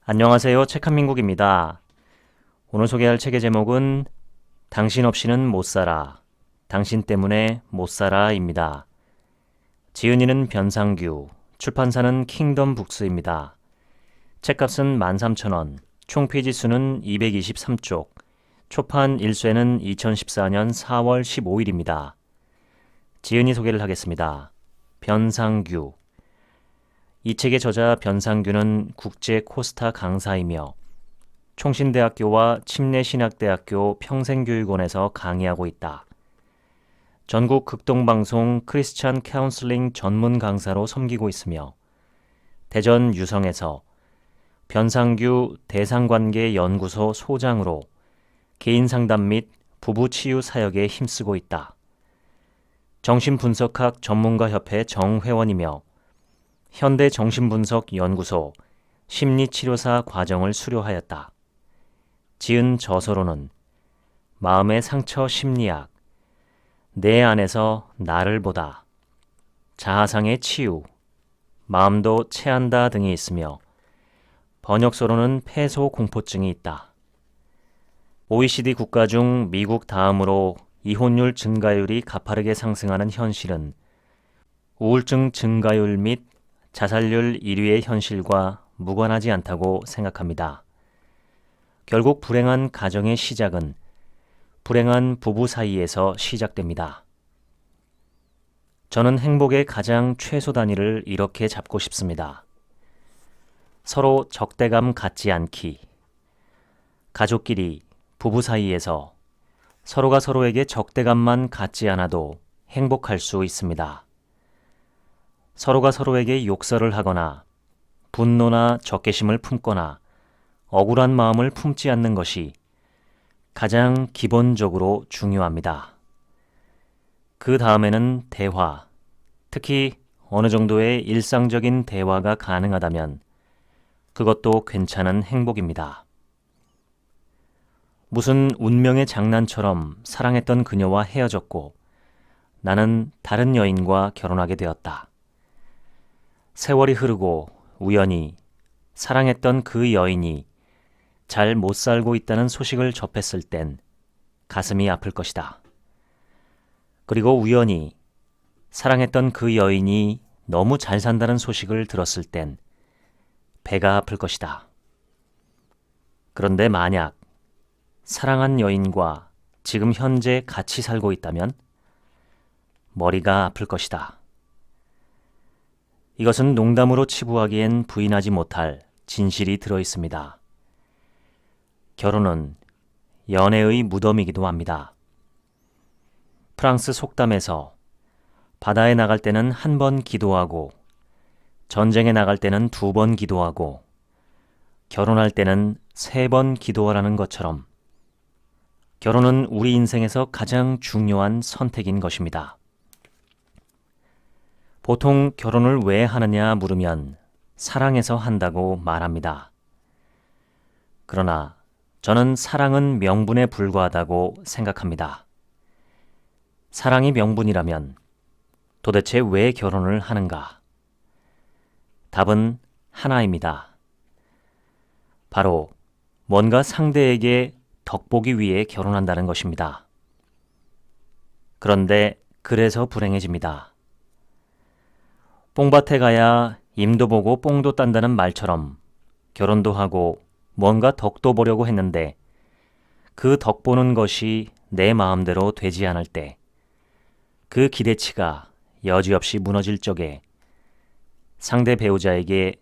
안녕하세요. 책한민국입니다. 오늘 소개할 책의 제목은 당신 없이는 못 살아, 당신 때문에 못 살아입니다. 지은이는 변상규, 출판사는 킹덤 북스입니다. 책값은 13,000원, 총 페이지 수는 223쪽, 초판 1쇄는 2014년 4월 15일입니다. 지은이 소개를 하겠습니다. 변상규. 이 책의 저자 변상규는 국제 코스타 강사이며 총신대학교와 침례신학대학교 평생교육원에서 강의하고 있다. 전국 극동방송 크리스찬 카운슬링 전문 강사로 섬기고 있으며 대전 유성에서 변상규 대상관계연구소 소장으로 개인상담 및 부부치유 사역에 힘쓰고 있다. 정신분석학 전문가협회 정회원이며 현대정신분석연구소 심리치료사 과정을 수료하였다. 지은 저서로는 마음의 상처 심리학, 내 안에서 나를 보다, 자아상의 치유, 마음도 체한다 등이 있으며 번역서로는 폐소공포증이 있다. OECD 국가 중 미국 다음으로 이혼율 증가율이 가파르게 상승하는 현실은 우울증 증가율 및 자살률 1위의 현실과 무관하지 않다고 생각합니다. 결국 불행한 가정의 시작은 불행한 부부 사이에서 시작됩니다. 저는 행복의 가장 최소 단위를 이렇게 잡고 싶습니다. 서로 적대감 갖지 않기. 가족끼리, 부부 사이에서 서로가 서로에게 적대감만 갖지 않아도 행복할 수 있습니다. 서로가 서로에게 욕설을 하거나 분노나 적개심을 품거나 억울한 마음을 품지 않는 것이 가장 기본적으로 중요합니다. 그 다음에는 대화, 특히 어느 정도의 일상적인 대화가 가능하다면 그것도 괜찮은 행복입니다. 무슨 운명의 장난처럼 사랑했던 그녀와 헤어졌고 나는 다른 여인과 결혼하게 되었다. 세월이 흐르고 우연히 사랑했던 그 여인이 잘 못 살고 있다는 소식을 접했을 땐 가슴이 아플 것이다. 그리고 우연히 사랑했던 그 여인이 너무 잘 산다는 소식을 들었을 땐 배가 아플 것이다. 그런데 만약 사랑한 여인과 지금 현재 같이 살고 있다면 머리가 아플 것이다. 이것은 농담으로 치부하기엔 부인하지 못할 진실이 들어 있습니다. 결혼은 연애의 무덤이기도 합니다. 프랑스 속담에서 바다에 나갈 때는 한 번 기도하고 전쟁에 나갈 때는 2번 기도하고 결혼할 때는 3번 기도하라는 것처럼 결혼은 우리 인생에서 가장 중요한 선택인 것입니다. 보통 결혼을 왜 하느냐 물으면 사랑해서 한다고 말합니다. 그러나 저는 사랑은 명분에 불과하다고 생각합니다. 사랑이 명분이라면 도대체 왜 결혼을 하는가? 답은 하나입니다. 바로 뭔가 상대에게 덕보기 위해 결혼한다는 것입니다. 그런데 그래서 불행해집니다. 뽕밭에 가야 임도 보고 뽕도 딴다는 말처럼 결혼도 하고 뭔가 덕도 보려고 했는데 그 덕 보는 것이 내 마음대로 되지 않을 때 그 기대치가 여지없이 무너질 적에 상대 배우자에게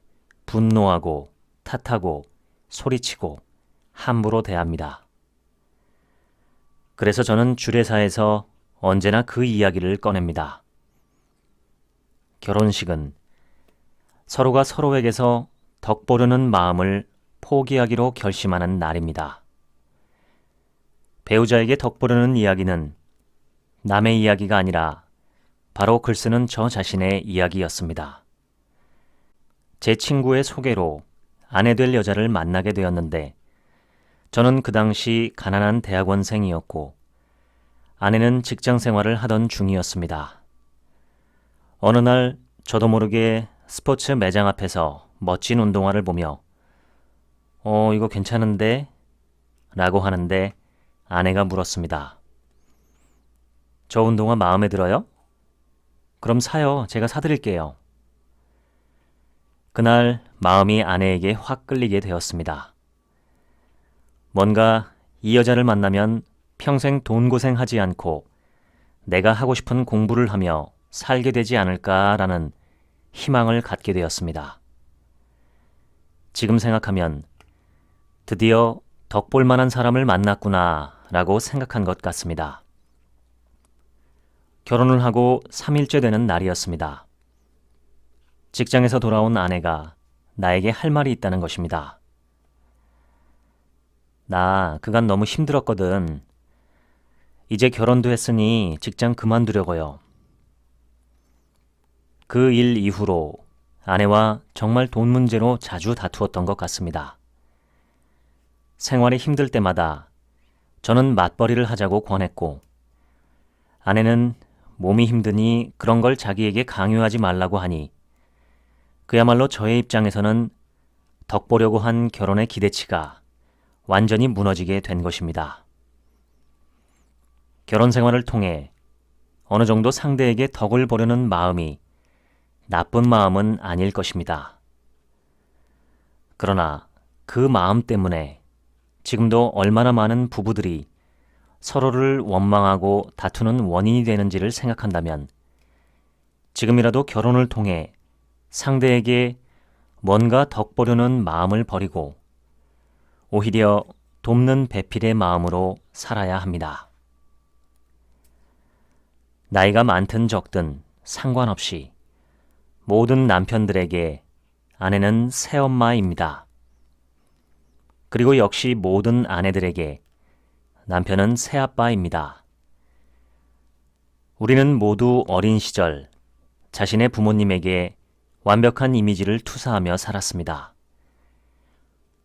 분노하고 탓하고 소리치고 함부로 대합니다. 그래서 저는 주례사에서 언제나 그 이야기를 꺼냅니다. 결혼식은 서로가 서로에게서 덕 보려는 마음을 포기하기로 결심하는 날입니다. 배우자에게 덕 보려는 이야기는 남의 이야기가 아니라 바로 글 쓰는 저 자신의 이야기였습니다. 제 친구의 소개로 아내 될 여자를 만나게 되었는데 저는 그 당시 가난한 대학원생이었고 아내는 직장 생활을 하던 중이었습니다. 어느 날 저도 모르게 스포츠 매장 앞에서 멋진 운동화를 보며 이거 괜찮은데? 라고 하는데 아내가 물었습니다. 저 운동화 마음에 들어요? 그럼 사요. 제가 사드릴게요. 그날 마음이 아내에게 확 끌리게 되었습니다. 뭔가 이 여자를 만나면 평생 돈 고생하지 않고 내가 하고 싶은 공부를 하며 살게 되지 않을까라는 희망을 갖게 되었습니다. 지금 생각하면 드디어 덕볼 만한 사람을 만났구나 라고 생각한 것 같습니다. 결혼을 하고 3일째 되는 날이었습니다. 직장에서 돌아온 아내가 나에게 할 말이 있다는 것입니다. 나 그간 너무 힘들었거든. 이제 결혼도 했으니 직장 그만두려고요. 그 일 이후로 아내와 정말 돈 문제로 자주 다투었던 것 같습니다. 생활이 힘들 때마다 저는 맞벌이를 하자고 권했고 아내는 몸이 힘드니 그런 걸 자기에게 강요하지 말라고 하니 그야말로 저의 입장에서는 덕보려고 한 결혼의 기대치가 완전히 무너지게 된 것입니다. 결혼 생활을 통해 어느 정도 상대에게 덕을 보려는 마음이 나쁜 마음은 아닐 것입니다. 그러나 그 마음 때문에 지금도 얼마나 많은 부부들이 서로를 원망하고 다투는 원인이 되는지를 생각한다면 지금이라도 결혼을 통해 상대에게 뭔가 덕보려는 마음을 버리고 오히려 돕는 배필의 마음으로 살아야 합니다. 나이가 많든 적든 상관없이 모든 남편들에게 아내는 새엄마입니다. 그리고 역시 모든 아내들에게 남편은 새아빠입니다. 우리는 모두 어린 시절 자신의 부모님에게 완벽한 이미지를 투사하며 살았습니다.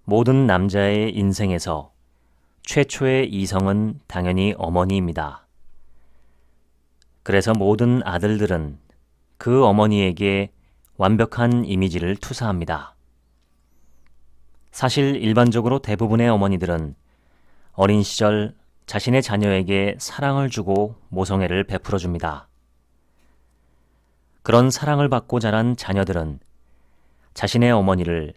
모든 남자의 인생에서 최초의 이성은 당연히 어머니입니다. 그래서 모든 아들들은 그 어머니에게 완벽한 이미지를 투사합니다. 사실 일반적으로 대부분의 어머니들은 어린 시절 자신의 자녀에게 사랑을 주고 모성애를 베풀어 줍니다. 그런 사랑을 받고 자란 자녀들은 자신의 어머니를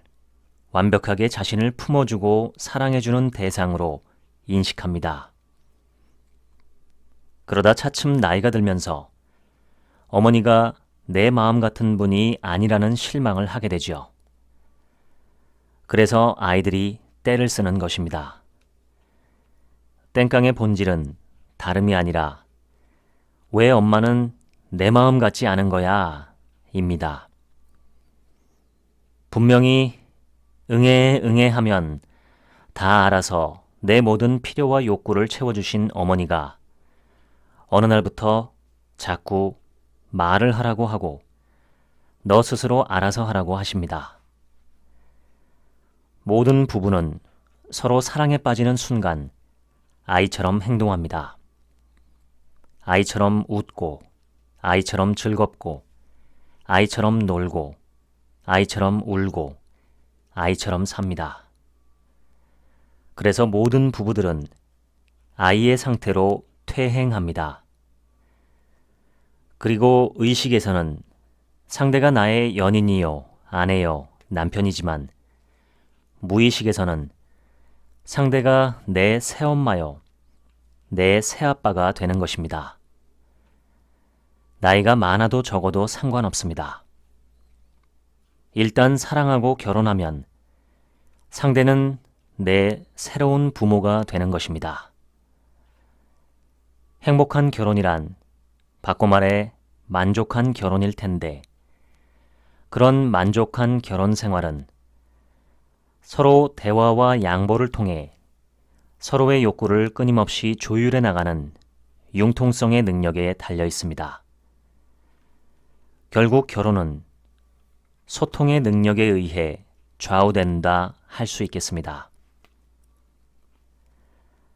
완벽하게 자신을 품어주고 사랑해주는 대상으로 인식합니다. 그러다 차츰 나이가 들면서 어머니가 내 마음 같은 분이 아니라는 실망을 하게 되죠. 그래서 아이들이 떼를 쓰는 것입니다. 땡깡의 본질은 다름이 아니라 왜 엄마는 내 마음 같지 않은 거야? 입니다. 분명히 응애 하면 다 알아서 내 모든 필요와 욕구를 채워주신 어머니가 어느 날부터 자꾸 말을 하라고 하고 너 스스로 알아서 하라고 하십니다. 모든 부부는 서로 사랑에 빠지는 순간 아이처럼 행동합니다. 아이처럼 웃고, 아이처럼 즐겁고, 아이처럼 놀고, 아이처럼 울고, 아이처럼 삽니다. 그래서 모든 부부들은 아이의 상태로 퇴행합니다. 그리고 의식에서는 상대가 나의 연인이요, 아내요, 남편이지만 무의식에서는 상대가 내 새엄마요, 내 새아빠가 되는 것입니다. 나이가 많아도 적어도 상관없습니다. 일단 사랑하고 결혼하면 상대는 내 새로운 부모가 되는 것입니다. 행복한 결혼이란 바꿔 말해 만족한 결혼일 텐데 그런 만족한 결혼 생활은 서로 대화와 양보를 통해 서로의 욕구를 끊임없이 조율해 나가는 융통성의 능력에 달려 있습니다. 결국 결혼은 소통의 능력에 의해 좌우된다 할 수 있겠습니다.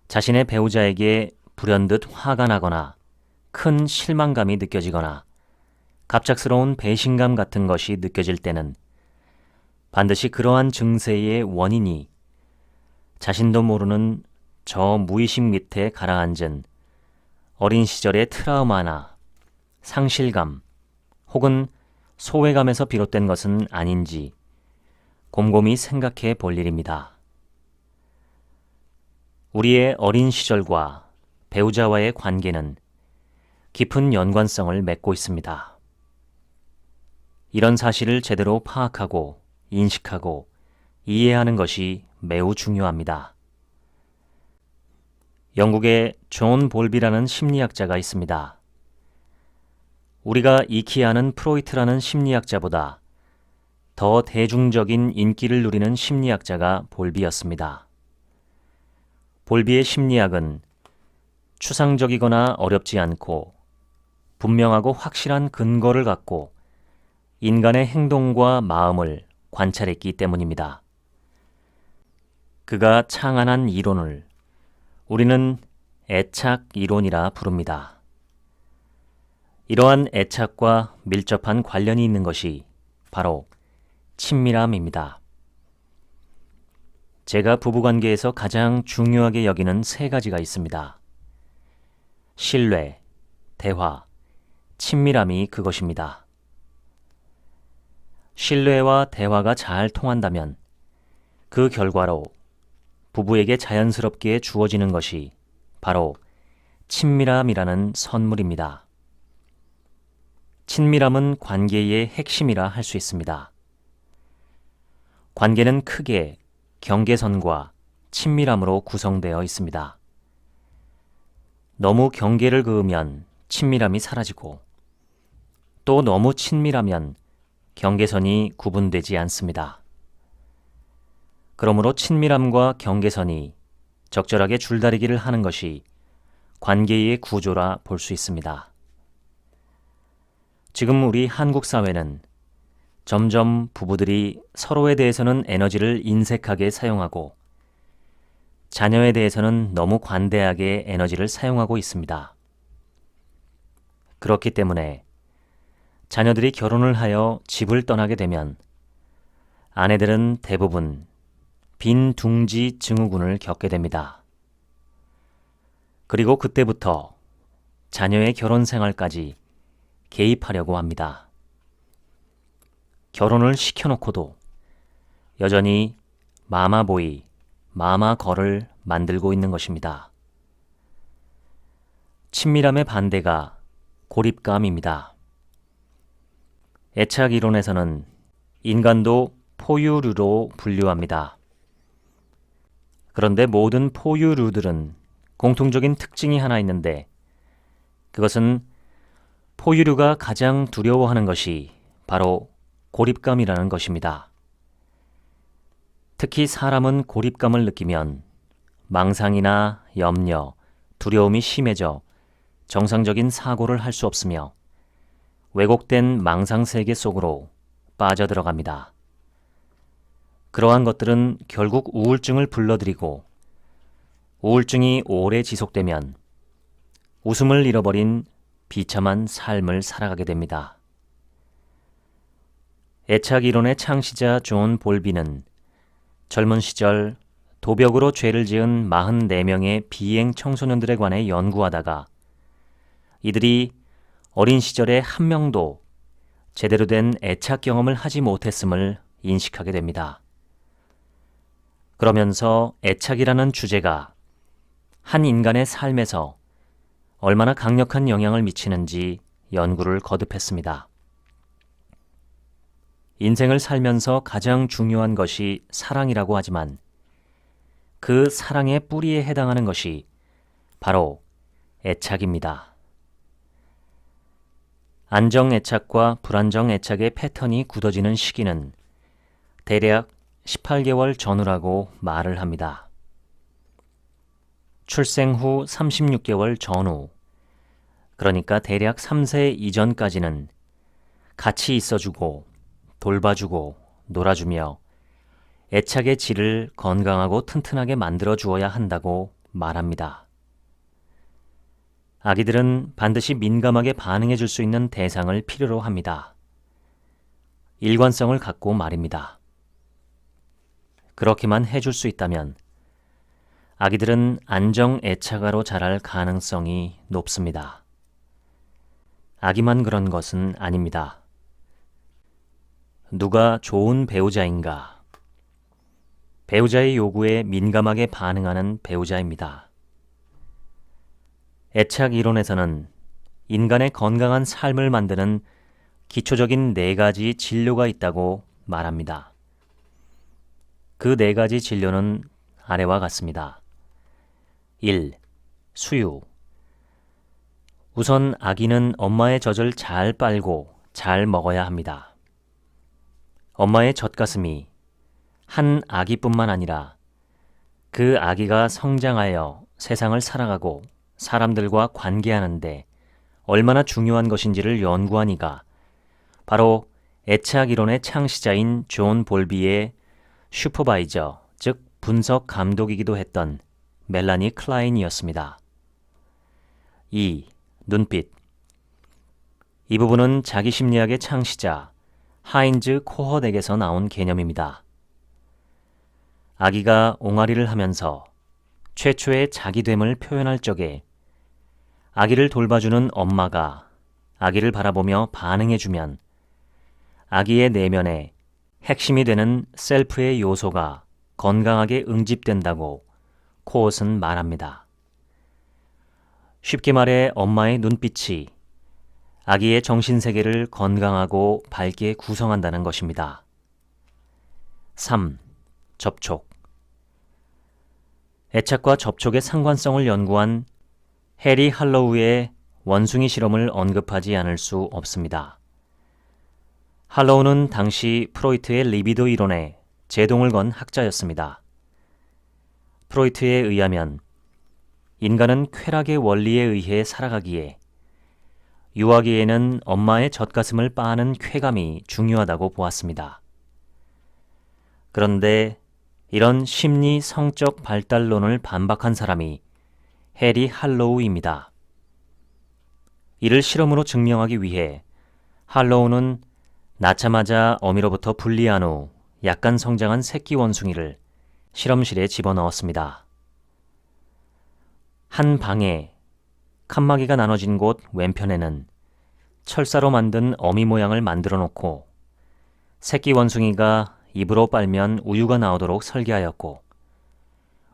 자신의 배우자에게 불현듯 화가 나거나 큰 실망감이 느껴지거나 갑작스러운 배신감 같은 것이 느껴질 때는 반드시 그러한 증세의 원인이 자신도 모르는 저 무의식 밑에 가라앉은 어린 시절의 트라우마나 상실감 혹은 소외감에서 비롯된 것은 아닌지 곰곰이 생각해 볼 일입니다. 우리의 어린 시절과 배우자와의 관계는 깊은 연관성을 맺고 있습니다. 이런 사실을 제대로 파악하고 인식하고 이해하는 것이 매우 중요합니다. 영국의 존 볼비라는 심리학자가 있습니다. 우리가 익히 아는 프로이트라는 심리학자보다 더 대중적인 인기를 누리는 심리학자가 볼비였습니다. 볼비의 심리학은 추상적이거나 어렵지 않고 분명하고 확실한 근거를 갖고 인간의 행동과 마음을 관찰했기 때문입니다. 그가 창안한 이론을 우리는 애착 이론이라 부릅니다. 이러한 애착과 밀접한 관련이 있는 것이 바로 친밀함입니다. 제가 부부관계에서 가장 중요하게 여기는 세 가지가 있습니다. 신뢰, 대화, 친밀함이 그것입니다. 신뢰와 대화가 잘 통한다면 그 결과로 부부에게 자연스럽게 주어지는 것이 바로 친밀함이라는 선물입니다. 친밀함은 관계의 핵심이라 할 수 있습니다. 관계는 크게 경계선과 친밀함으로 구성되어 있습니다. 너무 경계를 그으면 친밀함이 사라지고 또 너무 친밀하면 경계선이 구분되지 않습니다. 그러므로 친밀함과 경계선이 적절하게 줄다리기를 하는 것이 관계의 구조라 볼 수 있습니다. 지금 우리 한국 사회는 점점 부부들이 서로에 대해서는 에너지를 인색하게 사용하고 자녀에 대해서는 너무 관대하게 에너지를 사용하고 있습니다. 그렇기 때문에 자녀들이 결혼을 하여 집을 떠나게 되면 아내들은 대부분 빈 둥지 증후군을 겪게 됩니다. 그리고 그때부터 자녀의 결혼 생활까지 개입하려고 합니다. 결혼을 시켜놓고도 여전히 마마보이, 마마걸을 만들고 있는 것입니다. 친밀함의 반대가 고립감입니다. 애착 이론에서는 인간도 포유류로 분류합니다. 그런데 모든 포유류들은 공통적인 특징이 하나 있는데 그것은 포유류가 가장 두려워하는 것이 바로 고립감이라는 것입니다. 특히 사람은 고립감을 느끼면 망상이나 염려, 두려움이 심해져 정상적인 사고를 할 수 없으며 왜곡된 망상 세계 속으로 빠져들어갑니다. 그러한 것들은 결국 우울증을 불러들이고 우울증이 오래 지속되면 웃음을 잃어버린 비참한 삶을 살아가게 됩니다. 애착 이론의 창시자 존 볼비는 젊은 시절 도벽으로 죄를 지은 44명의 비행 청소년들에 관해 연구하다가 이들이 어린 시절에 한 명도 제대로 된 애착 경험을 하지 못했음을 인식하게 됩니다. 그러면서 애착이라는 주제가 한 인간의 삶에서 얼마나 강력한 영향을 미치는지 연구를 거듭했습니다. 인생을 살면서 가장 중요한 것이 사랑이라고 하지만 그 사랑의 뿌리에 해당하는 것이 바로 애착입니다. 안정 애착과 불안정 애착의 패턴이 굳어지는 시기는 대략 18개월 전후라고 말을 합니다. 출생 후 36개월 전후, 그러니까 대략 3세 이전까지는 같이 있어주고 돌봐주고 놀아주며 애착의 질을 건강하고 튼튼하게 만들어 주어야 한다고 말합니다. 아기들은 반드시 민감하게 반응해 줄 수 있는 대상을 필요로 합니다. 일관성을 갖고 말입니다. 그렇게만 해줄 수 있다면 아기들은 안정 애착아로 자랄 가능성이 높습니다. 아기만 그런 것은 아닙니다. 누가 좋은 배우자인가? 배우자의 요구에 민감하게 반응하는 배우자입니다. 애착 이론에서는 인간의 건강한 삶을 만드는 기초적인 4가지 진료가 있다고 말합니다. 그 4가지 진료는 아래와 같습니다. 1. 수유. 우선 아기는 엄마의 젖을 잘 빨고 잘 먹어야 합니다. 엄마의 젖가슴이 한 아기뿐만 아니라 그 아기가 성장하여 세상을 살아가고 사람들과 관계하는데 얼마나 중요한 것인지를 연구한 이가 바로 애착 이론의 창시자인 존 볼비의 슈퍼바이저, 즉 분석 감독이기도 했던 멜라니 클라인이었습니다. 2. 눈빛. 이 부분은 자기심리학의 창시자 하인즈 코허덱에서 나온 개념입니다. 아기가 옹알이를 하면서 최초의 자기됨을 표현할 적에 아기를 돌봐주는 엄마가 아기를 바라보며 반응해주면 아기의 내면에 핵심이 되는 셀프의 요소가 건강하게 응집된다고 코엇은 말합니다. 쉽게 말해 엄마의 눈빛이 아기의 정신세계를 건강하고 밝게 구성한다는 것입니다. 3. 접촉. 애착과 접촉의 상관성을 연구한 해리 할로우의 원숭이 실험을 언급하지 않을 수 없습니다. 할로우는 당시 프로이트의 리비도 이론에 제동을 건 학자였습니다. 프로이트에 의하면 인간은 쾌락의 원리에 의해 살아가기에 유아기에는 엄마의 젖가슴을 빠는 쾌감이 중요하다고 보았습니다. 그런데 이런 심리 성적 발달론을 반박한 사람이 해리 할로우입니다. 이를 실험으로 증명하기 위해 할로우는 낳자마자 어미로부터 분리한 후 약간 성장한 새끼 원숭이를 실험실에 집어넣었습니다. 한 방에 칸막이가 나눠진 곳 왼편에는 철사로 만든 어미 모양을 만들어 놓고 새끼 원숭이가 입으로 빨면 우유가 나오도록 설계하였고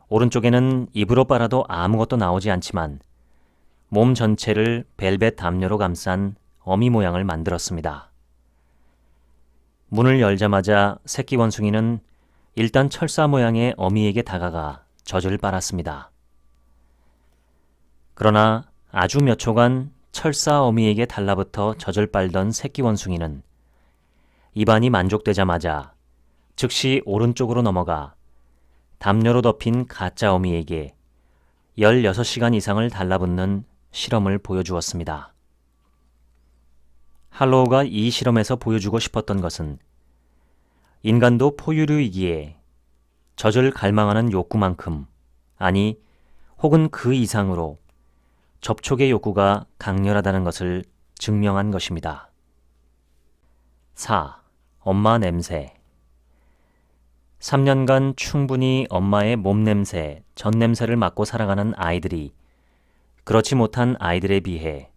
오른쪽에는 입으로 빨아도 아무것도 나오지 않지만 몸 전체를 벨벳 담요로 감싼 어미 모양을 만들었습니다. 문을 열자마자 새끼 원숭이는 일단 철사 모양의 어미에게 다가가 젖을 빨았습니다. 그러나 아주 몇 초간 철사 어미에게 달라붙어 젖을 빨던 새끼 원숭이는 입안이 만족되자마자 즉시 오른쪽으로 넘어가 담요로 덮인 가짜 어미에게 16시간 이상을 달라붙는 실험을 보여주었습니다. 할로우가 이 실험에서 보여주고 싶었던 것은 인간도 포유류이기에 젖을 갈망하는 욕구만큼, 아니 혹은 그 이상으로 접촉의 욕구가 강렬하다는 것을 증명한 것입니다. 4. 엄마 냄새. 3년간 충분히 엄마의 몸냄새, 젖냄새를 맡고 살아가는 아이들이 그렇지 못한 아이들에 비해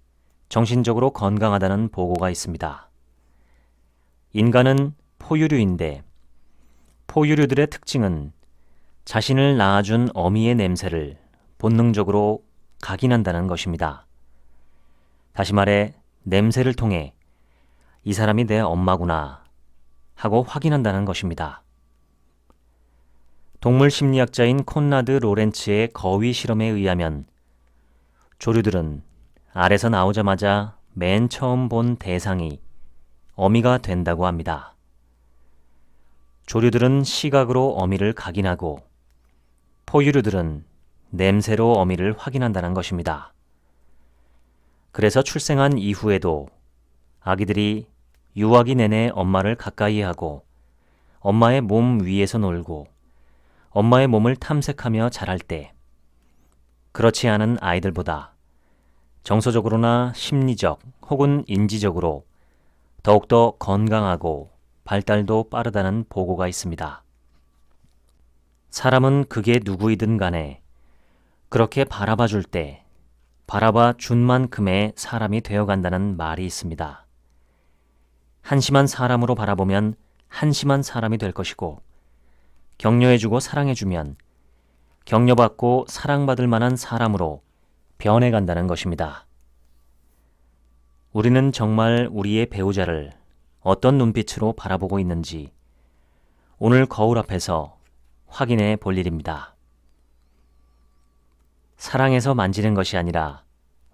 정신적으로 건강하다는 보고가 있습니다. 인간은 포유류인데 포유류들의 특징은 자신을 낳아준 어미의 냄새를 본능적으로 각인한다는 것입니다. 다시 말해 냄새를 통해 이 사람이 내 엄마구나 하고 확인한다는 것입니다. 동물 심리학자인 콘라드 로렌츠의 거위 실험에 의하면 조류들은 알에서 나오자마자 맨 처음 본 대상이 어미가 된다고 합니다. 조류들은 시각으로 어미를 각인하고 포유류들은 냄새로 어미를 확인한다는 것입니다. 그래서 출생한 이후에도 아기들이 유아기 내내 엄마를 가까이 하고 엄마의 몸 위에서 놀고 엄마의 몸을 탐색하며 자랄 때 그렇지 않은 아이들보다 정서적으로나 심리적 혹은 인지적으로 더욱더 건강하고 발달도 빠르다는 보고가 있습니다. 사람은 그게 누구이든 간에 그렇게 바라봐 줄 때 바라봐 준 만큼의 사람이 되어간다는 말이 있습니다. 한심한 사람으로 바라보면 한심한 사람이 될 것이고, 격려해주고 사랑해주면 격려받고 사랑받을 만한 사람으로 변해간다는 것입니다. 우리는 정말 우리의 배우자를 어떤 눈빛으로 바라보고 있는지 오늘 거울 앞에서 확인해 볼 일입니다. 사랑해서 만지는 것이 아니라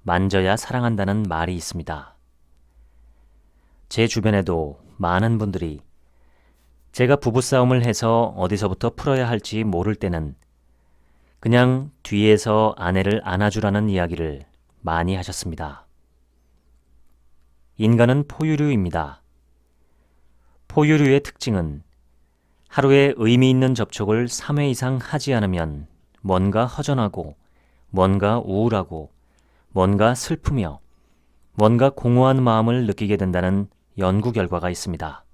만져야 사랑한다는 말이 있습니다. 제 주변에도 많은 분들이 제가 부부싸움을 해서 어디서부터 풀어야 할지 모를 때는 그냥 뒤에서 아내를 안아주라는 이야기를 많이 하셨습니다. 인간은 포유류입니다. 포유류의 특징은 하루에 의미 있는 접촉을 3회 이상 하지 않으면 뭔가 허전하고, 뭔가 우울하고, 뭔가 슬프며, 뭔가 공허한 마음을 느끼게 된다는 연구 결과가 있습니다.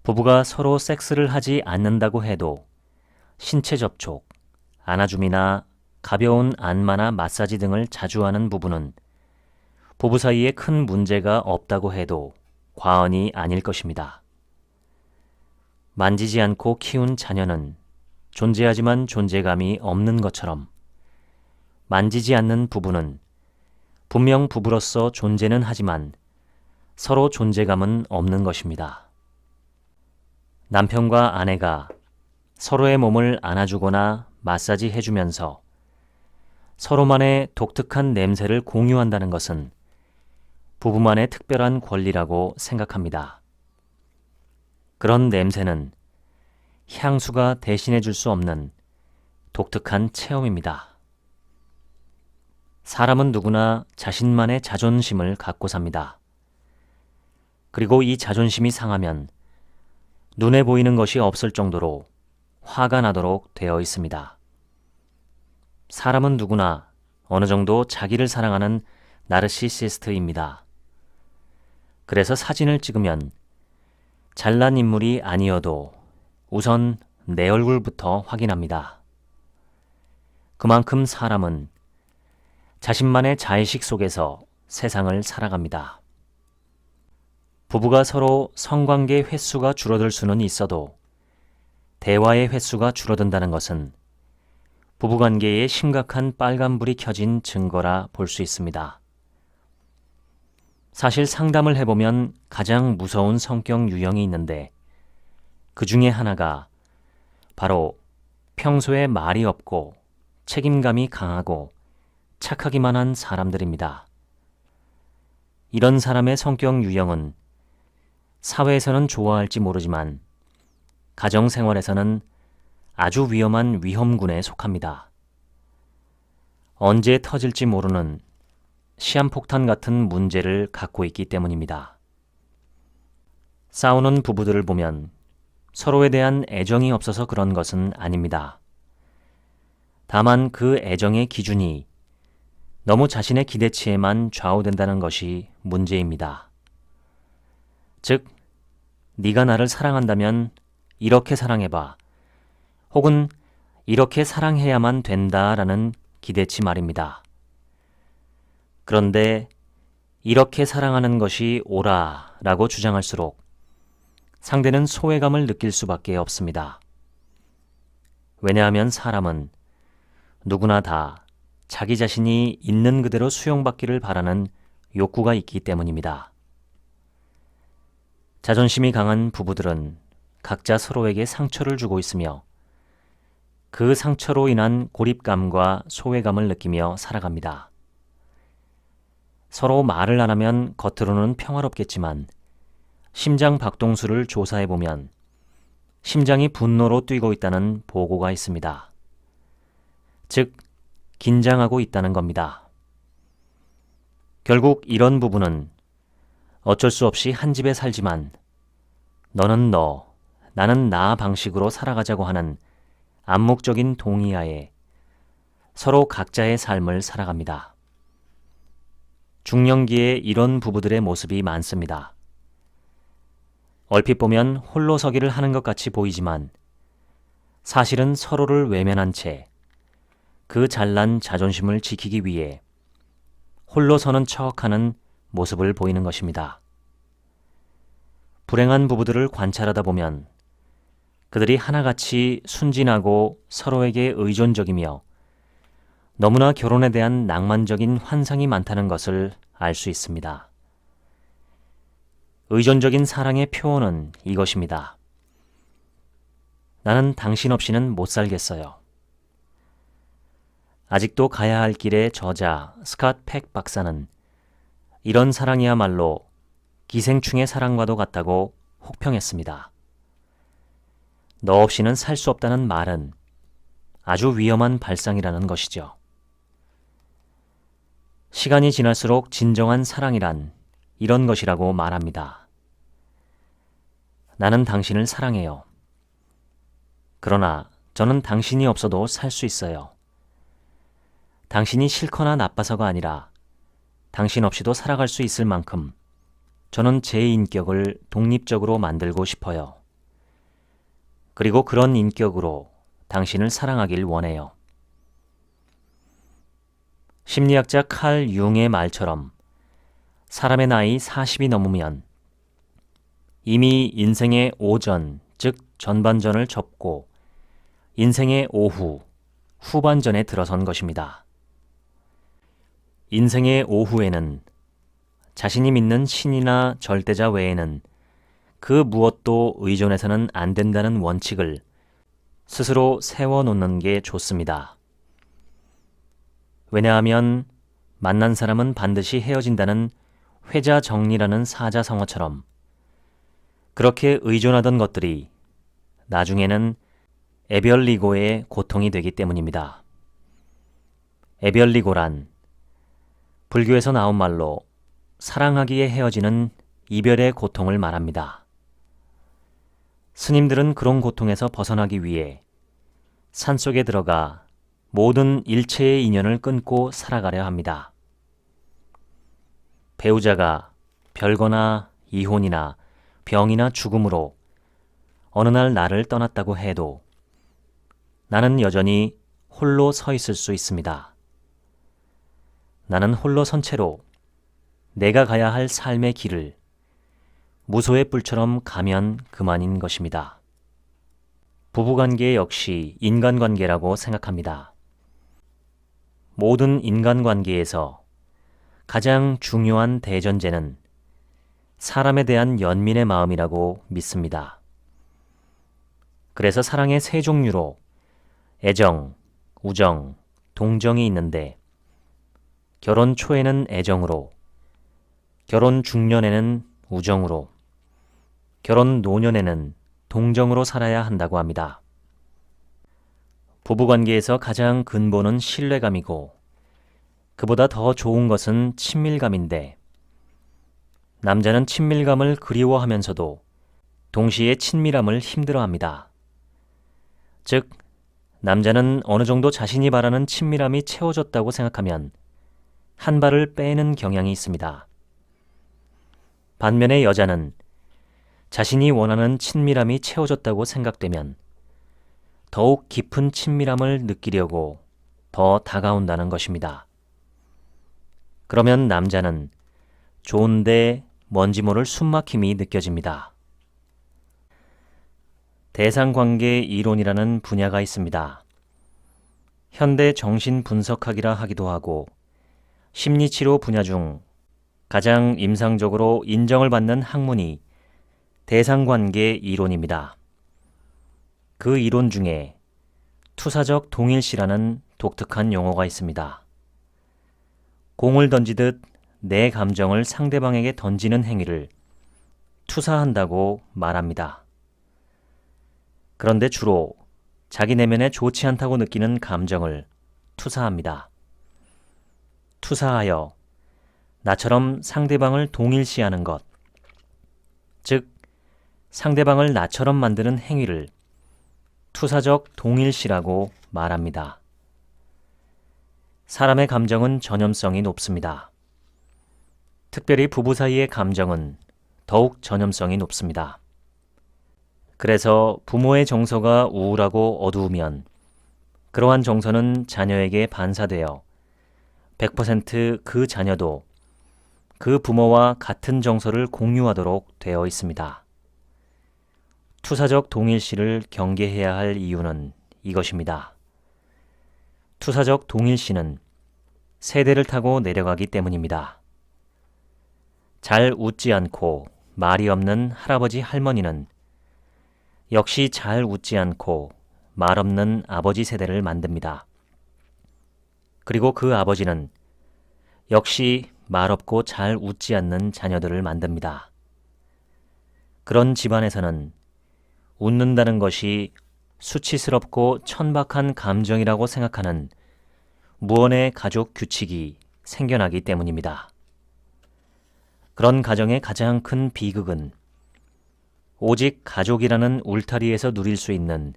부부가 서로 섹스를 하지 않는다고 해도 신체 접촉, 안아줌이나 가벼운 안마나 마사지 등을 자주 하는 부부는 부부 사이에 큰 문제가 없다고 해도 과언이 아닐 것입니다. 만지지 않고 키운 자녀는 존재하지만 존재감이 없는 것처럼 만지지 않는 부부는 분명 부부로서 존재는 하지만 서로 존재감은 없는 것입니다. 남편과 아내가 서로의 몸을 안아주거나 마사지 해주면서 서로만의 독특한 냄새를 공유한다는 것은 부부만의 특별한 권리라고 생각합니다. 그런 냄새는 향수가 대신해 줄 수 없는 독특한 체험입니다. 사람은 누구나 자신만의 자존심을 갖고 삽니다. 그리고 이 자존심이 상하면 눈에 보이는 것이 없을 정도로 화가 나도록 되어 있습니다. 사람은 누구나 어느 정도 자기를 사랑하는 나르시시스트입니다. 그래서 사진을 찍으면 잘난 인물이 아니어도 우선 내 얼굴부터 확인합니다. 그만큼 사람은 자신만의 자의식 속에서 세상을 살아갑니다. 부부가 서로 성관계 횟수가 줄어들 수는 있어도 대화의 횟수가 줄어든다는 것은 부부관계에 심각한 빨간불이 켜진 증거라 볼 수 있습니다. 사실 상담을 해보면 가장 무서운 성격 유형이 있는데 그 중에 하나가 바로 평소에 말이 없고 책임감이 강하고 착하기만 한 사람들입니다. 이런 사람의 성격 유형은 사회에서는 좋아할지 모르지만 가정생활에서는 아주 위험한 위험군에 속합니다. 언제 터질지 모르는 시한폭탄 같은 문제를 갖고 있기 때문입니다. 싸우는 부부들을 보면 서로에 대한 애정이 없어서 그런 것은 아닙니다. 다만 그 애정의 기준이 너무 자신의 기대치에만 좌우된다는 것이 문제입니다. 즉, 네가 나를 사랑한다면 이렇게 사랑해봐, 혹은 이렇게 사랑해야만 된다라는 기대치 말입니다. 그런데 이렇게 사랑하는 것이 옳아라고 주장할수록 상대는 소외감을 느낄 수밖에 없습니다. 왜냐하면 사람은 누구나 다 자기 자신이 있는 그대로 수용받기를 바라는 욕구가 있기 때문입니다. 자존심이 강한 부부들은 각자 서로에게 상처를 주고 있으며 그 상처로 인한 고립감과 소외감을 느끼며 살아갑니다. 서로 말을 안 하면 겉으로는 평화롭겠지만 심장 박동수를 조사해보면 심장이 분노로 뛰고 있다는 보고가 있습니다. 즉, 긴장하고 있다는 겁니다. 결국 이런 부부는 어쩔 수 없이 한 집에 살지만 너는 너, 나는 나 방식으로 살아가자고 하는 암묵적인 동의하에 서로 각자의 삶을 살아갑니다. 중년기에 이런 부부들의 모습이 많습니다. 얼핏 보면 홀로서기를 하는 것 같이 보이지만 사실은 서로를 외면한 채 그 그 잘난 자존심을 지키기 위해 홀로 서는 척하는 모습을 보이는 것입니다. 불행한 부부들을 관찰하다 보면 그들이 하나같이 순진하고 서로에게 의존적이며 너무나 결혼에 대한 낭만적인 환상이 많다는 것을 알 수 있습니다. 의존적인 사랑의 표현은 이것입니다. 나는 당신 없이는 못 살겠어요. 아직도 가야 할 길의 저자 스캇 팩 박사는 이런 사랑이야말로 기생충의 사랑과도 같다고 혹평했습니다. 너 없이는 살 수 없다는 말은 아주 위험한 발상이라는 것이죠. 시간이 지날수록 진정한 사랑이란 이런 것이라고 말합니다. 나는 당신을 사랑해요. 그러나 저는 당신이 없어도 살 수 있어요. 당신이 싫거나 나빠서가 아니라 당신 없이도 살아갈 수 있을 만큼 저는 제 인격을 독립적으로 만들고 싶어요. 그리고 그런 인격으로 당신을 사랑하길 원해요. 심리학자 칼 융의 말처럼 사람의 나이 40이 넘으면 이미 인생의 오전, 즉 전반전을 접고 인생의 오후, 후반전에 들어선 것입니다. 인생의 오후에는 자신이 믿는 신이나 절대자 외에는 그 무엇도 의존해서는 안 된다는 원칙을 스스로 세워놓는 게 좋습니다. 왜냐하면 만난 사람은 반드시 헤어진다는 회자정리라는 사자성어처럼 그렇게 의존하던 것들이 나중에는 에별리고의 고통이 되기 때문입니다. 에별리고란 불교에서 나온 말로 사랑하기에 헤어지는 이별의 고통을 말합니다. 스님들은 그런 고통에서 벗어나기 위해 산속에 들어가 모든 일체의 인연을 끊고 살아가려 합니다. 배우자가 별거나 이혼이나 병이나 죽음으로 어느 날 나를 떠났다고 해도 나는 여전히 홀로 서 있을 수 있습니다. 나는 홀로 선 채로 내가 가야 할 삶의 길을 무소의 뿔처럼 가면 그만인 것입니다. 부부관계 역시 인간관계라고 생각합니다. 모든 인간관계에서 가장 중요한 대전제는 사람에 대한 연민의 마음이라고 믿습니다. 그래서 사랑의 세 종류로 애정, 우정, 동정이 있는데 결혼 초에는 애정으로, 결혼 중년에는 우정으로, 결혼 노년에는 동정으로 살아야 한다고 합니다. 부부관계에서 가장 근본은 신뢰감이고 그보다 더 좋은 것은 친밀감인데 남자는 친밀감을 그리워하면서도 동시에 친밀함을 힘들어합니다. 즉, 남자는 어느 정도 자신이 바라는 친밀함이 채워졌다고 생각하면 한 발을 빼는 경향이 있습니다. 반면에 여자는 자신이 원하는 친밀함이 채워졌다고 생각되면 더욱 깊은 친밀함을 느끼려고 더 다가온다는 것입니다. 그러면 남자는 좋은데 뭔지 모를 숨막힘이 느껴집니다. 대상관계 이론이라는 분야가 있습니다. 현대 정신분석학이라 하기도 하고 심리치료 분야 중 가장 임상적으로 인정을 받는 학문이 대상관계 이론입니다. 그 이론 중에 투사적 동일시라는 독특한 용어가 있습니다. 공을 던지듯 내 감정을 상대방에게 던지는 행위를 투사한다고 말합니다. 그런데 주로 자기 내면에 좋지 않다고 느끼는 감정을 투사합니다. 투사하여 나처럼 상대방을 동일시하는 것, 즉 상대방을 나처럼 만드는 행위를 투사적 동일시라고 말합니다. 사람의 감정은 전염성이 높습니다. 특별히 부부 사이의 감정은 더욱 전염성이 높습니다. 그래서 부모의 정서가 우울하고 어두우면 그러한 정서는 자녀에게 반사되어 100% 그 자녀도 그 부모와 같은 정서를 공유하도록 되어 있습니다. 투사적 동일시를 경계해야 할 이유는 이것입니다. 투사적 동일시는 세대를 타고 내려가기 때문입니다. 잘 웃지 않고 말이 없는 할아버지 할머니는 역시 잘 웃지 않고 말 없는 아버지 세대를 만듭니다. 그리고 그 아버지는 역시 말 없고 잘 웃지 않는 자녀들을 만듭니다. 그런 집안에서는 웃는다는 것이 수치스럽고 천박한 감정이라고 생각하는 무언의 가족 규칙이 생겨나기 때문입니다. 그런 가정의 가장 큰 비극은 오직 가족이라는 울타리에서 누릴 수 있는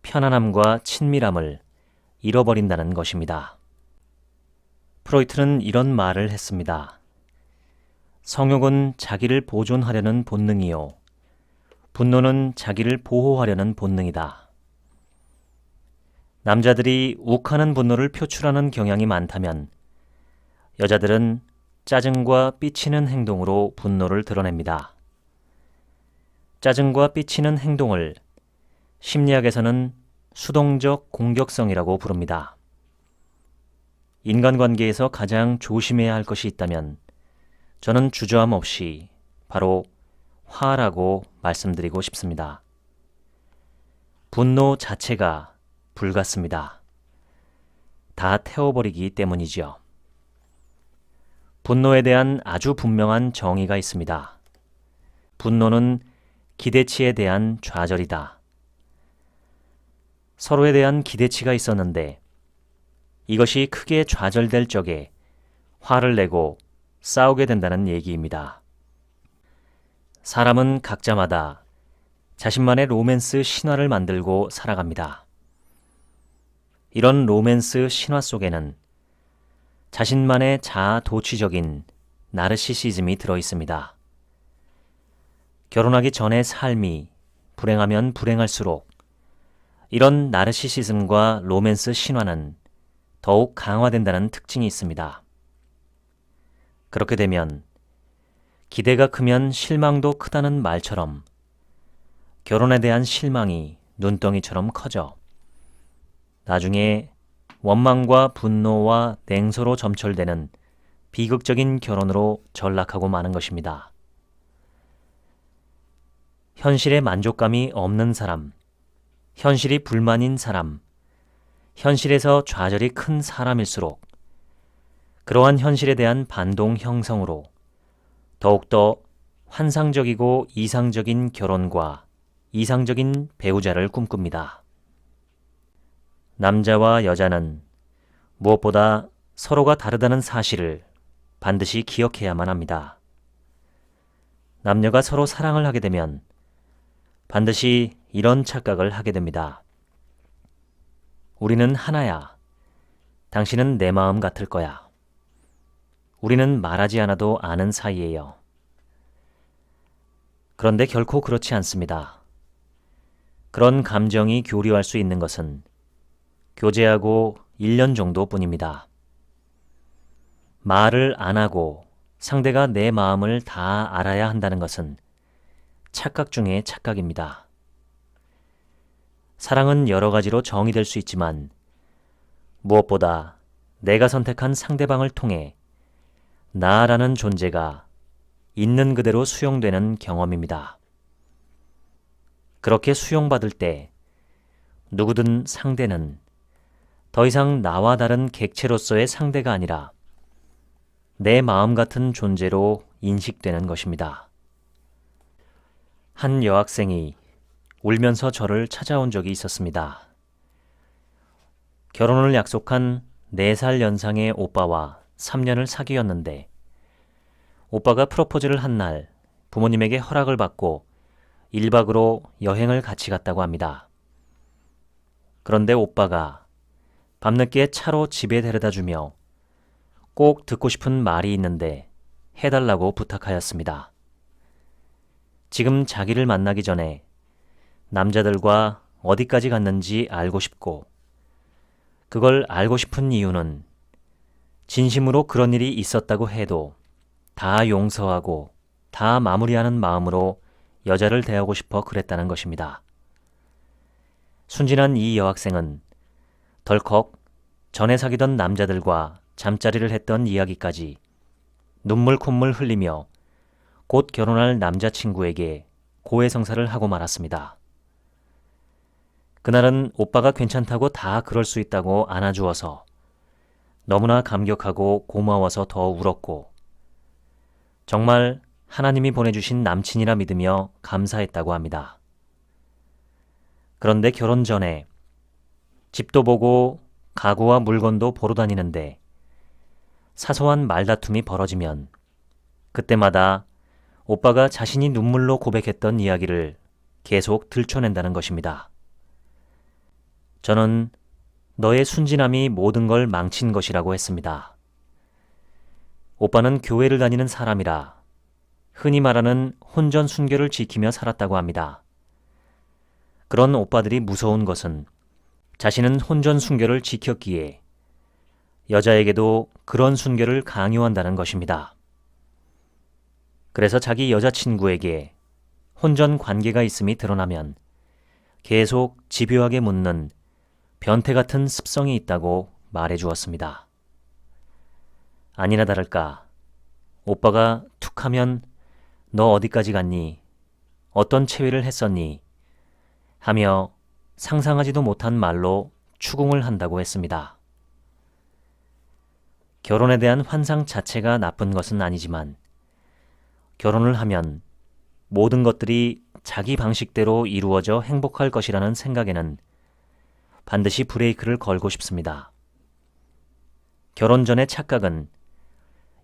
편안함과 친밀함을 잃어버린다는 것입니다. 프로이트는 이런 말을 했습니다. 성욕은 자기를 보존하려는 본능이요. 분노는 자기를 보호하려는 본능이다. 남자들이 욱하는 분노를 표출하는 경향이 많다면 여자들은 짜증과 삐치는 행동으로 분노를 드러냅니다. 짜증과 삐치는 행동을 심리학에서는 수동적 공격성이라고 부릅니다. 인간관계에서 가장 조심해야 할 것이 있다면 저는 주저함 없이 바로 화라고 말씀드리고 싶습니다. 분노 자체가 불같습니다. 다 태워버리기 때문이지요. 분노에 대한 아주 분명한 정의가 있습니다. 분노는 기대치에 대한 좌절이다. 서로에 대한 기대치가 있었는데 이것이 크게 좌절될 적에 화를 내고 싸우게 된다는 얘기입니다. 사람은 각자마다 자신만의 로맨스 신화를 만들고 살아갑니다. 이런 로맨스 신화 속에는 자신만의 자아 도취적인 나르시시즘이 들어 있습니다. 결혼하기 전의 삶이 불행하면 불행할수록 이런 나르시시즘과 로맨스 신화는 더욱 강화된다는 특징이 있습니다. 그렇게 되면 기대가 크면 실망도 크다는 말처럼 결혼에 대한 실망이 눈덩이처럼 커져 나중에 원망과 분노와 냉소로 점철되는 비극적인 결혼으로 전락하고 마는 것입니다. 현실에 만족감이 없는 사람, 현실이 불만인 사람, 현실에서 좌절이 큰 사람일수록 그러한 현실에 대한 반동 형성으로 더욱더 환상적이고 이상적인 결혼과 이상적인 배우자를 꿈꿉니다. 남자와 여자는 무엇보다 서로가 다르다는 사실을 반드시 기억해야만 합니다. 남녀가 서로 사랑을 하게 되면 반드시 이런 착각을 하게 됩니다. 우리는 하나야. 당신은 내 마음 같을 거야. 우리는 말하지 않아도 아는 사이예요. 그런데 결코 그렇지 않습니다. 그런 감정이 교류할 수 있는 것은 교제하고 1년 정도뿐입니다. 말을 안 하고 상대가 내 마음을 다 알아야 한다는 것은 착각 중에 착각입니다. 사랑은 여러 가지로 정의될 수 있지만 무엇보다 내가 선택한 상대방을 통해 나라는 존재가 있는 그대로 수용되는 경험입니다. 그렇게 수용받을 때 누구든 상대는 더 이상 나와 다른 객체로서의 상대가 아니라 내 마음 같은 존재로 인식되는 것입니다. 한 여학생이 울면서 저를 찾아온 적이 있었습니다. 결혼을 약속한 4살 연상의 오빠와 3년을 사귀었는데 오빠가 프로포즈를 한 날 부모님에게 허락을 받고 1박으로 여행을 같이 갔다고 합니다. 그런데 오빠가 밤늦게 차로 집에 데려다 주며 꼭 듣고 싶은 말이 있는데 해달라고 부탁하였습니다. 지금 자기를 만나기 전에 남자들과 어디까지 갔는지 알고 싶고 그걸 알고 싶은 이유는 진심으로 그런 일이 있었다고 해도 다 용서하고 다 마무리하는 마음으로 여자를 대하고 싶어 그랬다는 것입니다. 순진한 이 여학생은 덜컥 전에 사귀던 남자들과 잠자리를 했던 이야기까지 눈물 콧물 흘리며 곧 결혼할 남자친구에게 고해성사를 하고 말았습니다. 그날은 오빠가 괜찮다고 다 그럴 수 있다고 안아주어서 너무나 감격하고 고마워서 더 울었고 정말 하나님이 보내주신 남친이라 믿으며 감사했다고 합니다. 그런데 결혼 전에 집도 보고 가구와 물건도 보러 다니는데 사소한 말다툼이 벌어지면 그때마다 오빠가 자신이 눈물로 고백했던 이야기를 계속 들춰낸다는 것입니다. 저는 너의 순진함이 모든 걸 망친 것이라고 했습니다. 오빠는 교회를 다니는 사람이라 흔히 말하는 혼전순결을 지키며 살았다고 합니다. 그런 오빠들이 무서운 것은 자신은 혼전순결을 지켰기에 여자에게도 그런 순결을 강요한다는 것입니다. 그래서 자기 여자친구에게 혼전 관계가 있음이 드러나면 계속 집요하게 묻는 변태 같은 습성이 있다고 말해 주었습니다. 아니나 다를까 오빠가 툭 하면 너 어디까지 갔니? 어떤 체위를 했었니? 하며 상상하지도 못한 말로 추궁을 한다고 했습니다. 결혼에 대한 환상 자체가 나쁜 것은 아니지만 결혼을 하면 모든 것들이 자기 방식대로 이루어져 행복할 것이라는 생각에는 반드시 브레이크를 걸고 싶습니다. 결혼 전의 착각은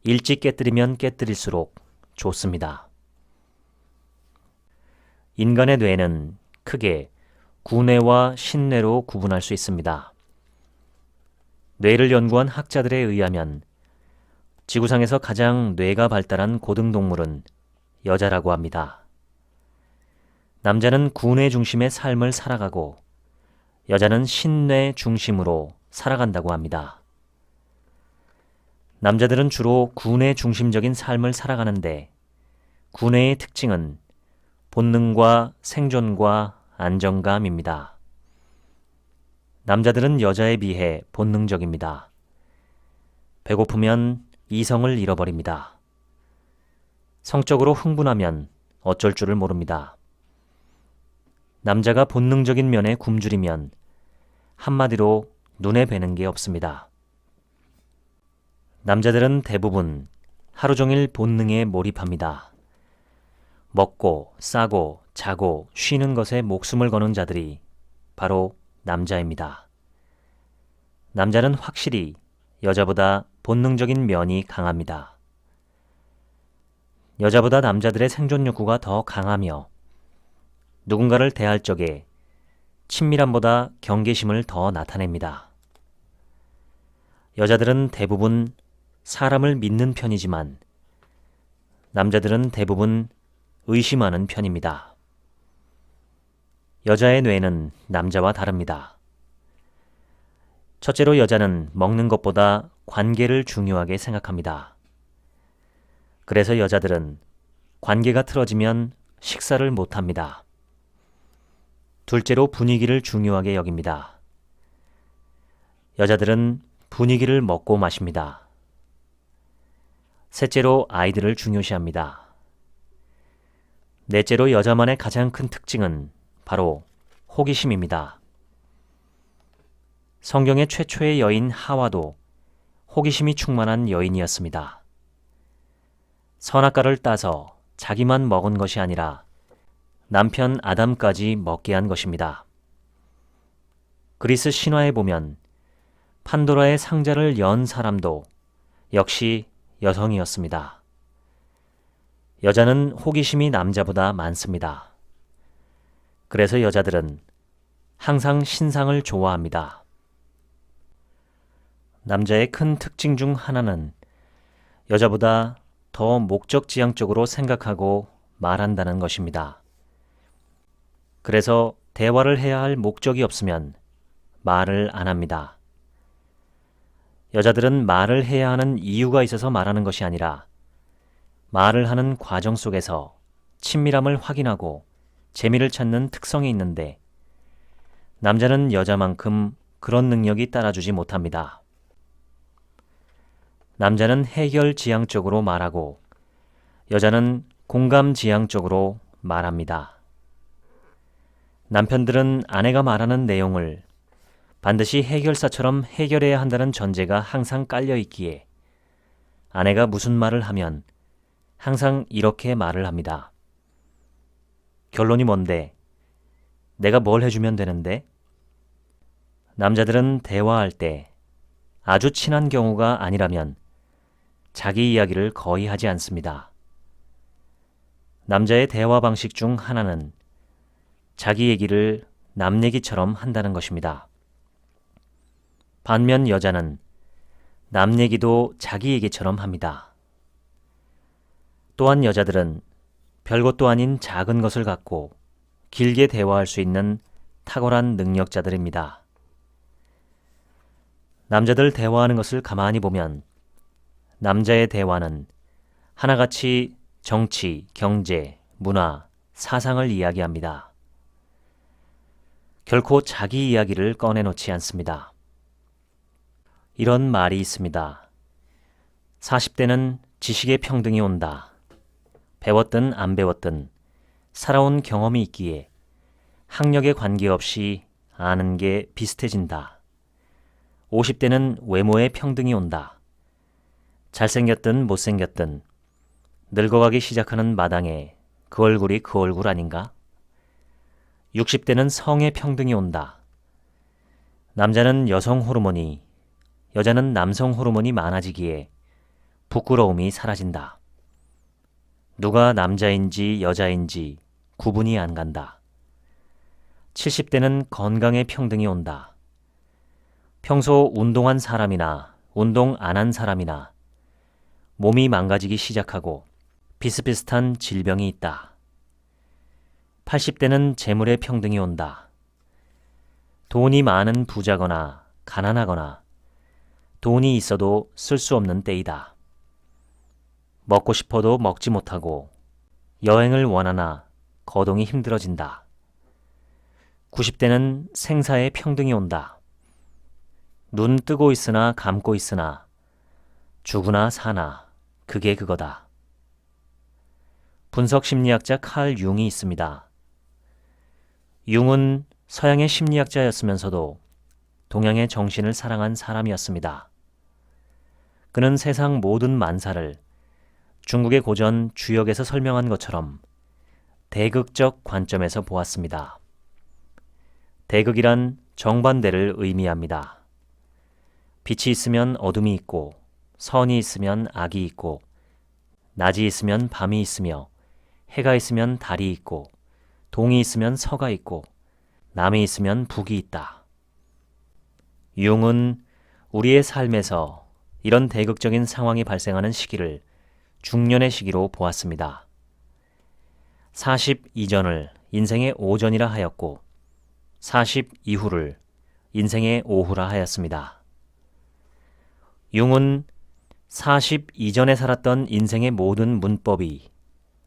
일찍 깨뜨리면 깨뜨릴수록 좋습니다. 인간의 뇌는 크게 구뇌와 신뇌로 구분할 수 있습니다. 뇌를 연구한 학자들에 의하면 지구상에서 가장 뇌가 발달한 고등동물은 여자라고 합니다. 남자는 구뇌 중심의 삶을 살아가고 여자는 신뇌 중심으로 살아간다고 합니다. 남자들은 주로 구뇌 중심적인 삶을 살아가는데 구뇌의 특징은 본능과 생존과 안정감입니다. 남자들은 여자에 비해 본능적입니다. 배고프면 이성을 잃어버립니다. 성적으로 흥분하면 어쩔 줄을 모릅니다. 남자가 본능적인 면에 굶주리면 한마디로 눈에 뵈는 게 없습니다. 남자들은 대부분 하루 종일 본능에 몰입합니다. 먹고, 싸고, 자고, 쉬는 것에 목숨을 거는 자들이 바로 남자입니다. 남자는 확실히 여자보다 본능적인 면이 강합니다. 여자보다 남자들의 생존 욕구가 더 강하며 누군가를 대할 적에 친밀함보다 경계심을 더 나타냅니다. 여자들은 대부분 사람을 믿는 편이지만 남자들은 대부분 의심하는 편입니다. 여자의 뇌는 남자와 다릅니다. 첫째로 여자는 먹는 것보다 관계를 중요하게 생각합니다. 그래서 여자들은 관계가 틀어지면 식사를 못합니다. 둘째로 분위기를 중요하게 여깁니다. 여자들은 분위기를 먹고 마십니다. 셋째로 아이들을 중요시합니다. 넷째로 여자만의 가장 큰 특징은 바로 호기심입니다. 성경의 최초의 여인 하와도 호기심이 충만한 여인이었습니다. 선악과를 따서 자기만 먹은 것이 아니라 남편 아담까지 먹게 한 것입니다. 그리스 신화에 보면 판도라의 상자를 연 사람도 역시 여성이었습니다. 여자는 호기심이 남자보다 많습니다. 그래서 여자들은 항상 신상을 좋아합니다. 남자의 큰 특징 중 하나는 여자보다 더 목적지향적으로 생각하고 말한다는 것입니다. 그래서 대화를 해야 할 목적이 없으면 말을 안 합니다. 여자들은 말을 해야 하는 이유가 있어서 말하는 것이 아니라 말을 하는 과정 속에서 친밀함을 확인하고 재미를 찾는 특성이 있는데 남자는 여자만큼 그런 능력이 따라주지 못합니다. 남자는 해결지향적으로 말하고 여자는 공감지향적으로 말합니다. 남편들은 아내가 말하는 내용을 반드시 해결사처럼 해결해야 한다는 전제가 항상 깔려 있기에 아내가 무슨 말을 하면 항상 이렇게 말을 합니다. 결론이 뭔데? 내가 뭘 해주면 되는데? 남자들은 대화할 때 아주 친한 경우가 아니라면 자기 이야기를 거의 하지 않습니다. 남자의 대화 방식 중 하나는 자기 얘기를 남 얘기처럼 한다는 것입니다. 반면 여자는 남 얘기도 자기 얘기처럼 합니다. 또한 여자들은 별것도 아닌 작은 것을 갖고 길게 대화할 수 있는 탁월한 능력자들입니다. 남자들 대화하는 것을 가만히 보면 남자의 대화는 하나같이 정치, 경제, 문화, 사상을 이야기합니다. 결코 자기 이야기를 꺼내놓지 않습니다. 이런 말이 있습니다. 40대는 지식의 평등이 온다. 배웠든 안 배웠든 살아온 경험이 있기에 학력에 관계없이 아는 게 비슷해진다. 50대는 외모의 평등이 온다. 잘생겼든 못생겼든 늙어가기 시작하는 마당에 그 얼굴이 그 얼굴 아닌가? 60대는 성의 평등이 온다. 남자는 여성 호르몬이, 여자는 남성 호르몬이 많아지기에 부끄러움이 사라진다. 누가 남자인지 여자인지 구분이 안 간다. 70대는 건강의 평등이 온다. 평소 운동한 사람이나 운동 안 한 사람이나 몸이 망가지기 시작하고 비슷비슷한 질병이 있다. 80대는 재물의 평등이 온다. 돈이 많은 부자거나 가난하거나 돈이 있어도 쓸 수 없는 때이다. 먹고 싶어도 먹지 못하고 여행을 원하나 거동이 힘들어진다. 90대는 생사의 평등이 온다. 눈 뜨고 있으나 감고 있으나 죽으나 사나 그게 그거다. 분석 심리학자 칼 융이 있습니다. 융은 서양의 심리학자였으면서도 동양의 정신을 사랑한 사람이었습니다. 그는 세상 모든 만사를 중국의 고전 주역에서 설명한 것처럼 대극적 관점에서 보았습니다. 대극이란 정반대를 의미합니다. 빛이 있으면 어둠이 있고 선이 있으면 악이 있고 낮이 있으면 밤이 있으며 해가 있으면 달이 있고 동이 있으면 서가 있고 남이 있으면 북이 있다. 융은 우리의 삶에서 이런 대극적인 상황이 발생하는 시기를 중년의 시기로 보았습니다. 40 이전을 인생의 오전이라 하였고 40 이후를 인생의 오후라 하였습니다. 융은 40 이전에 살았던 인생의 모든 문법이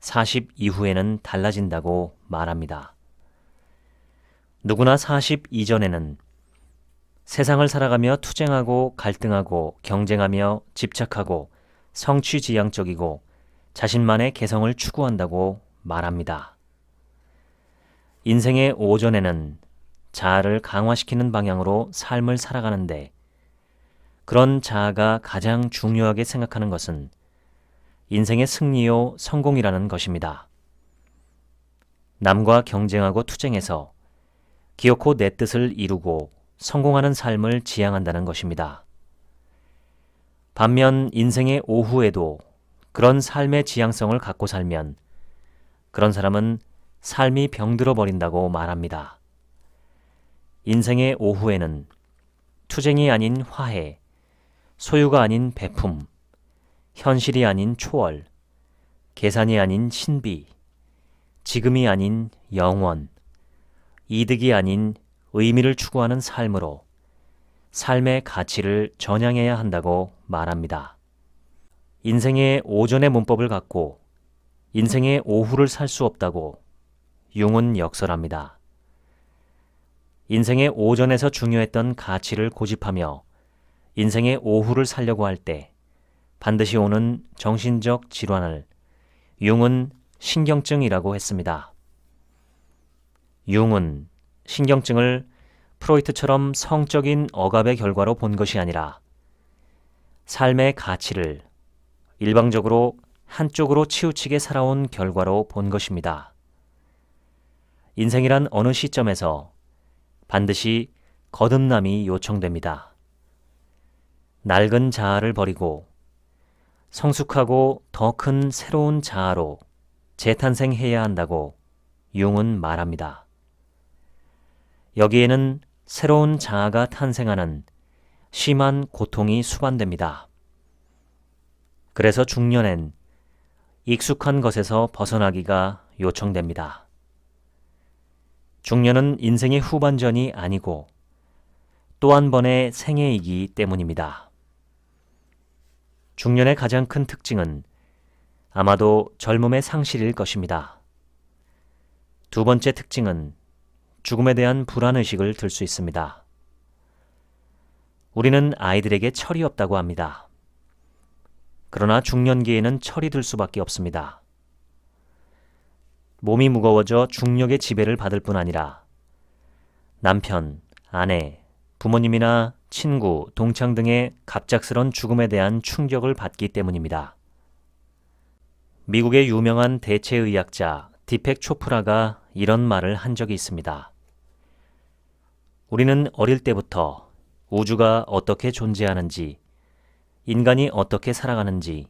40 이후에는 달라진다고 말합니다. 누구나 40 이전에는 세상을 살아가며 투쟁하고 갈등하고 경쟁하며 집착하고 성취지향적이고 자신만의 개성을 추구한다고 말합니다. 인생의 오전에는 자아를 강화시키는 방향으로 삶을 살아가는데 그런 자아가 가장 중요하게 생각하는 것은 인생의 승리요 성공이라는 것입니다. 남과 경쟁하고 투쟁해서 기어코 내 뜻을 이루고 성공하는 삶을 지향한다는 것입니다. 반면 인생의 오후에도 그런 삶의 지향성을 갖고 살면 그런 사람은 삶이 병들어 버린다고 말합니다. 인생의 오후에는 투쟁이 아닌 화해, 소유가 아닌 배품, 현실이 아닌 초월, 계산이 아닌 신비, 지금이 아닌 영원, 이득이 아닌 의미를 추구하는 삶으로 삶의 가치를 전향해야 한다고 말합니다. 인생의 오전의 문법을 갖고 인생의 오후를 살 수 없다고 융은 역설합니다. 인생의 오전에서 중요했던 가치를 고집하며 인생의 오후를 살려고 할 때 반드시 오는 정신적 질환을 융은 신경증이라고 했습니다. 융은 신경증을 프로이트처럼 성적인 억압의 결과로 본 것이 아니라 삶의 가치를 일방적으로 한쪽으로 치우치게 살아온 결과로 본 것입니다. 인생이란 어느 시점에서 반드시 거듭남이 요청됩니다. 낡은 자아를 버리고 성숙하고 더 큰 새로운 자아로 재탄생해야 한다고 융은 말합니다. 여기에는 새로운 자아가 탄생하는 심한 고통이 수반됩니다. 그래서 중년엔 익숙한 것에서 벗어나기가 요청됩니다. 중년은 인생의 후반전이 아니고 또 한 번의 생애이기 때문입니다. 중년의 가장 큰 특징은 아마도 젊음의 상실일 것입니다. 두 번째 특징은 죽음에 대한 불안의식을 들 수 있습니다. 우리는 아이들에게 철이 없다고 합니다. 그러나 중년기에는 철이 들 수밖에 없습니다. 몸이 무거워져 중력의 지배를 받을 뿐 아니라 남편, 아내, 부모님이나 친구, 동창 등의 갑작스런 죽음에 대한 충격을 받기 때문입니다. 미국의 유명한 대체의학자 디펙 초프라가 이런 말을 한 적이 있습니다. 우리는 어릴 때부터 우주가 어떻게 존재하는지, 인간이 어떻게 살아가는지,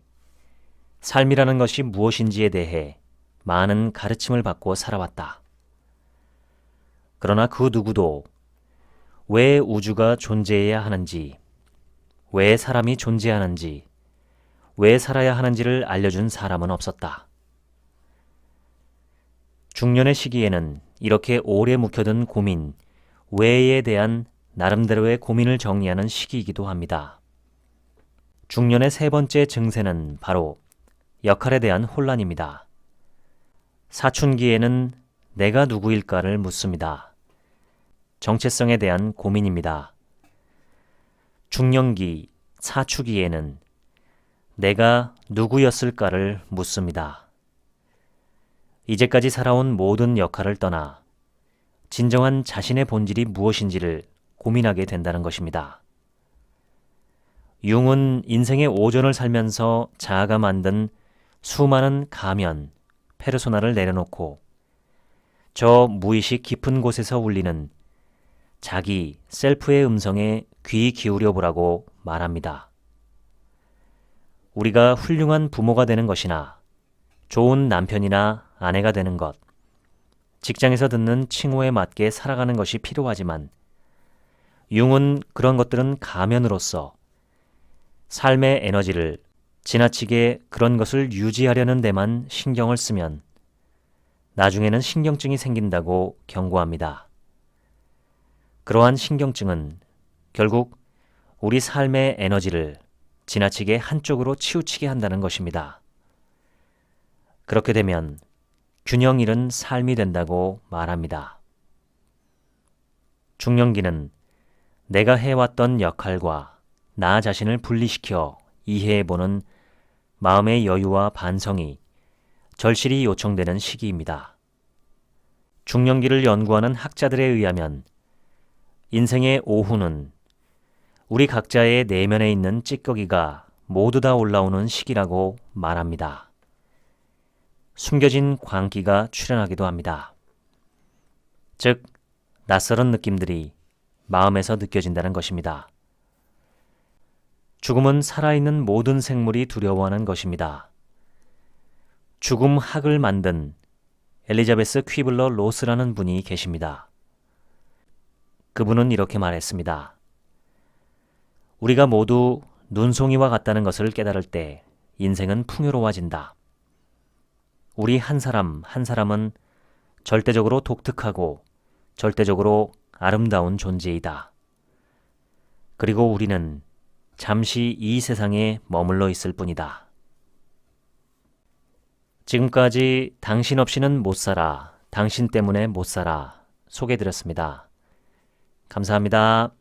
삶이라는 것이 무엇인지에 대해 많은 가르침을 받고 살아왔다. 그러나 그 누구도 왜 우주가 존재해야 하는지, 왜 사람이 존재하는지, 왜 살아야 하는지를 알려준 사람은 없었다. 중년의 시기에는 이렇게 오래 묵혀둔 고민, 왜에 대한 나름대로의 고민을 정리하는 시기이기도 합니다. 중년의 세 번째 증세는 바로 역할에 대한 혼란입니다. 사춘기에는 내가 누구일까를 묻습니다. 정체성에 대한 고민입니다. 중년기, 사추기에는 내가 누구였을까를 묻습니다. 이제까지 살아온 모든 역할을 떠나 진정한 자신의 본질이 무엇인지를 고민하게 된다는 것입니다. 융은 인생의 오전을 살면서 자아가 만든 수많은 가면, 페르소나를 내려놓고 저 무의식 깊은 곳에서 울리는 자기, 셀프의 음성에 귀 기울여 보라고 말합니다. 우리가 훌륭한 부모가 되는 것이나 좋은 남편이나 아내가 되는 것, 직장에서 듣는 칭호에 맞게 살아가는 것이 필요하지만 융은 그런 것들은 가면으로서 삶의 에너지를 지나치게 그런 것을 유지하려는 데만 신경을 쓰면 나중에는 신경증이 생긴다고 경고합니다. 그러한 신경증은 결국 우리 삶의 에너지를 지나치게 한쪽으로 치우치게 한다는 것입니다. 그렇게 되면 균형 잃은 삶이 된다고 말합니다. 중년기는 내가 해왔던 역할과 나 자신을 분리시켜 이해해보는 마음의 여유와 반성이 절실히 요청되는 시기입니다. 중년기를 연구하는 학자들에 의하면 인생의 오후는 우리 각자의 내면에 있는 찌꺼기가 모두 다 올라오는 시기라고 말합니다. 숨겨진 광기가 출현하기도 합니다. 즉, 낯설은 느낌들이 마음에서 느껴진다는 것입니다. 죽음은 살아있는 모든 생물이 두려워하는 것입니다. 죽음학을 만든 엘리자베스 퀴블러 로스라는 분이 계십니다. 그분은 이렇게 말했습니다. 우리가 모두 눈송이와 같다는 것을 깨달을 때 인생은 풍요로워진다. 우리 한 사람 한 사람은 절대적으로 독특하고 절대적으로 아름다운 존재이다. 그리고 우리는 잠시 이 세상에 머물러 있을 뿐이다. 지금까지 당신 없이는 못 살아, 당신 때문에 못 살아 소개해드렸습니다. 감사합니다.